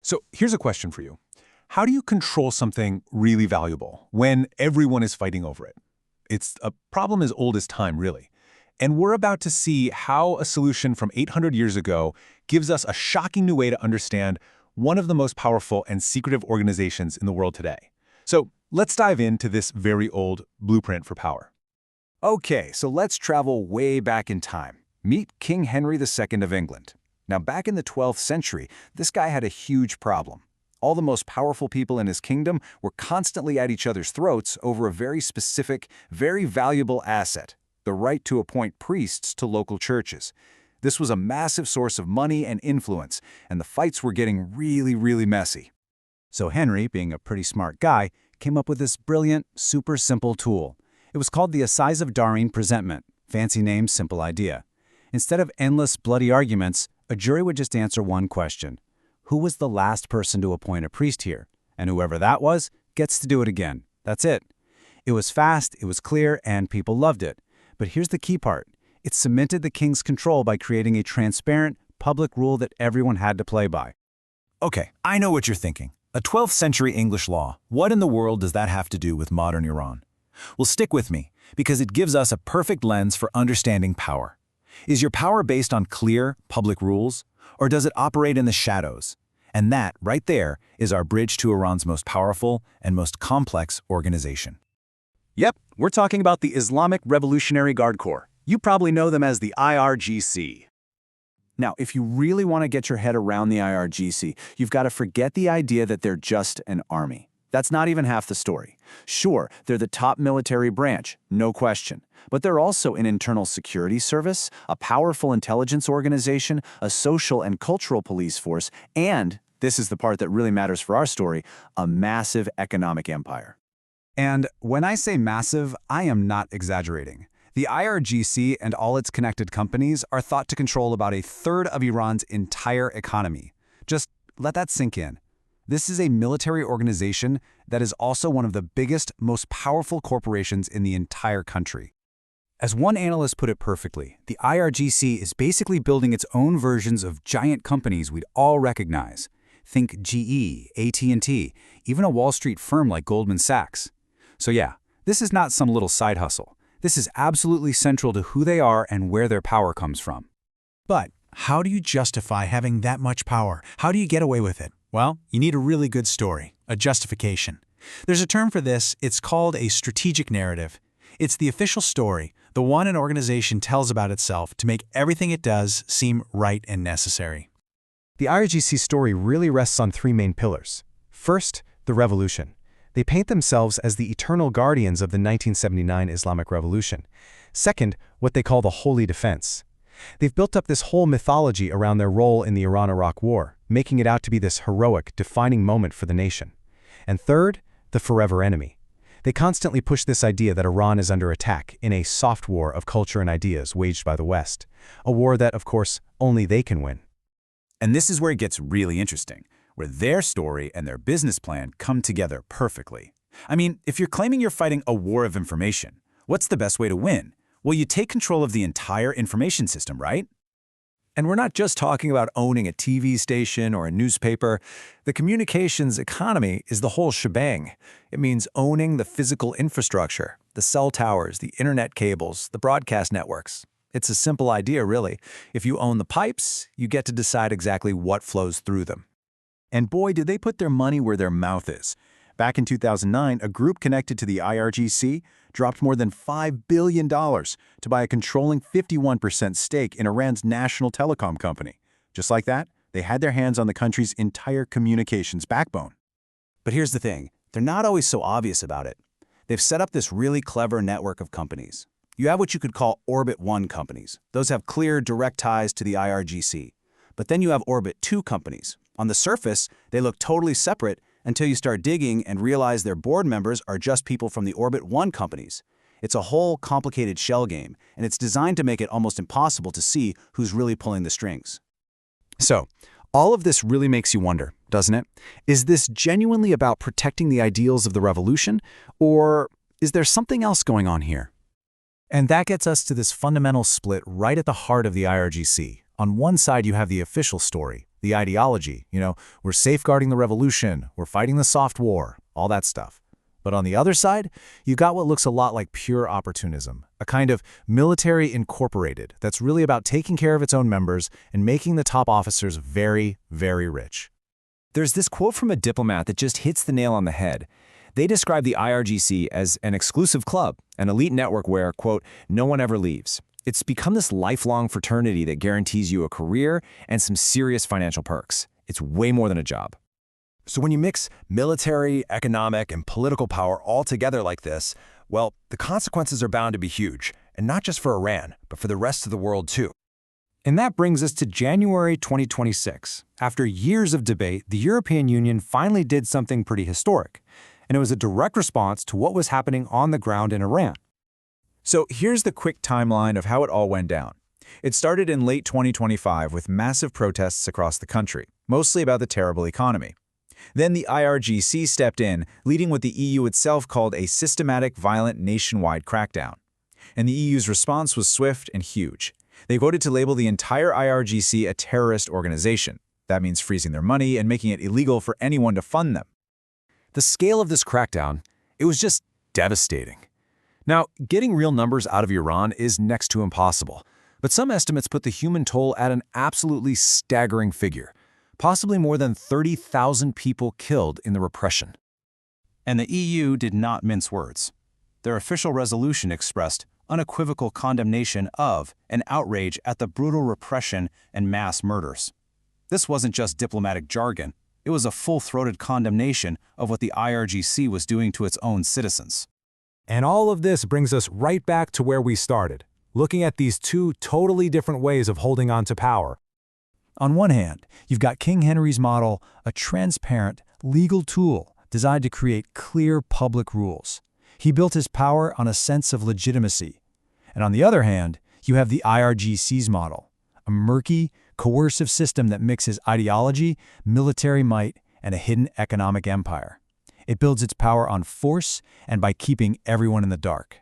So here's a question for you. How do you control something really valuable when everyone is fighting over it? It's a problem as old as time, really. And we're about to see how a solution from 800 years ago gives us a shocking new way to understand one of the most powerful and secretive organizations in the world today. So let's dive into this very old blueprint for power. Okay, so let's travel way back in time. Meet King Henry II of England. Now, back in the 12th century, this guy had a huge problem. All the most powerful people in his kingdom were constantly at each other's throats over a very specific, very valuable asset, the right to appoint priests to local churches. This was a massive source of money and influence, and the fights were getting really messy. So Henry, being a pretty smart guy, came up with this brilliant, super simple tool. It was called the Assize of Darring Presentment. Fancy name, simple idea. Instead of endless, bloody arguments, a jury would just answer one question. Who was the last person to appoint a priest here? And whoever that was gets to do it again. That's it. It was fast, it was clear, and people loved it. But here's the key part. It cemented the king's control by creating a transparent, public rule that everyone had to play by. Okay, I know what you're thinking. A 12th century English law. What in the world does that have to do with modern Iran? Well, stick with me, because it gives us a perfect lens for understanding power. Is your power based on clear, public rules, or does it operate in the shadows? And that, right there, is our bridge to Iran's most powerful and most complex organization. Yep, we're talking about the Islamic Revolutionary Guard Corps. You probably know them as the IRGC. Now, if you really want to get your head around the IRGC, you've got to forget the idea that they're just an army. That's not even half the story. Sure, they're the top military branch, no question. But they're also an internal security service, a powerful intelligence organization, a social and cultural police force, and, this is the part that really matters for our story, a massive economic empire. And when I say massive, I am not exaggerating. The IRGC and all its connected companies are thought to control about a third of Iran's entire economy. Just let that sink in. This is a military organization that is also one of the biggest, most powerful corporations in the entire country. As one analyst put it perfectly, the IRGC is basically building its own versions of giant companies we'd all recognize. Think GE, AT&T, even a Wall Street firm like Goldman Sachs. So yeah, this is not some little side hustle. This is absolutely central to who they are and where their power comes from. But how do you justify having that much power? How do you get away with it? Well, you need a really good story, a justification. There's a term for this. It's called a strategic narrative. It's the official story, the one an organization tells about itself to make everything it does seem right and necessary. The IRGC story really rests on three main pillars. First, the revolution. They paint themselves as the eternal guardians of the 1979 Islamic Revolution. Second, what they call the Holy Defense. They've built up this whole mythology around their role in the Iran-Iraq War, making it out to be this heroic, defining moment for the nation. And third, the forever enemy. They constantly push this idea that Iran is under attack in a soft war of culture and ideas waged by the West. A war that, of course, only they can win. And this is where it gets really interesting, where their story and their business plan come together perfectly. I mean, if you're claiming you're fighting a war of information, what's the best way to win? Well, you take control of the entire information system, right? And we're not just talking about owning a TV station or a newspaper. The communications economy is the whole shebang. It means owning the physical infrastructure, the cell towers, the internet cables, the broadcast networks. It's a simple idea, really. If you own the pipes, you get to decide exactly what flows through them. And boy, did they put their money where their mouth is. Back in 2009, a group connected to the IRGC dropped more than $5 billion to buy a controlling 51% stake in Iran's national telecom company. Just like that, they had their hands on the country's entire communications backbone. But here's the thing, they're not always so obvious about it. They've set up this really clever network of companies. You have what you could call Orbit 1 companies. Those have clear, direct ties to the IRGC. But then you have Orbit 2 companies. On the surface, they look totally separate until you start digging and realize their board members are just people from the Orbit 1 companies. It's a whole complicated shell game, and it's designed to make it almost impossible to see who's really pulling the strings. So, all of this really makes you wonder, doesn't it? Is this genuinely about protecting the ideals of the revolution, or is there something else going on here? And that gets us to this fundamental split right at the heart of the IRGC. On one side, you have the official story, The ideology, we're safeguarding the revolution, we're fighting the soft war, all that stuff. But on the other side, you got what looks a lot like pure opportunism, a kind of military incorporated that's really about taking care of its own members and making the top officers very, very rich. There's this quote from a diplomat that just hits the nail on the head. They describe the IRGC as an exclusive club, an elite network where, quote, no one ever leaves. It's become this lifelong fraternity that guarantees you a career and some serious financial perks. It's way more than a job. So when you mix military, economic, and political power all together like this, well, the consequences are bound to be huge, and not just for Iran, but for the rest of the world too. And that brings us to January 2026. After years of debate, the European Union finally did something pretty historic, and it was a direct response to what was happening on the ground in Iran. So here's the quick timeline of how it all went down. It started in late 2025 with massive protests across the country, mostly about the terrible economy. Then the IRGC stepped in, leading what the EU itself called a systematic, violent, nationwide crackdown. And the EU's response was swift and huge. They voted to label the entire IRGC a terrorist organization. That means freezing their money and making it illegal for anyone to fund them. The scale of this crackdown, it was just devastating. Now, getting real numbers out of Iran is next to impossible, but some estimates put the human toll at an absolutely staggering figure. Possibly more than 30,000 people killed in the repression. And the EU did not mince words. Their official resolution expressed unequivocal condemnation of and outrage at the brutal repression and mass murders. This wasn't just diplomatic jargon, it was a full-throated condemnation of what the IRGC was doing to its own citizens. And all of this brings us right back to where we started, looking at these two totally different ways of holding on to power. On one hand, you've got King Henry's model, a transparent, legal tool designed to create clear public rules. He built his power on a sense of legitimacy. And on the other hand, you have the IRGC's model, a murky, coercive system that mixes ideology, military might, and a hidden economic empire. It builds its power on force and by keeping everyone in the dark.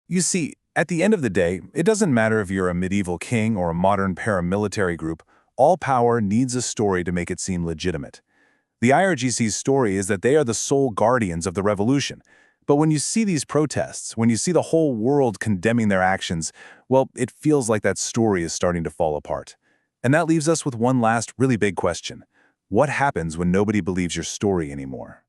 You see, at the end of the day, it doesn't matter if you're a medieval king or a modern paramilitary group. All power needs a story to make it seem legitimate. The IRGC's story is that they are the sole guardians of the revolution. But when you see these protests, when you see the whole world condemning their actions, well, it feels like that story is starting to fall apart. And that leaves us with one last really big question. What happens when nobody believes your story anymore?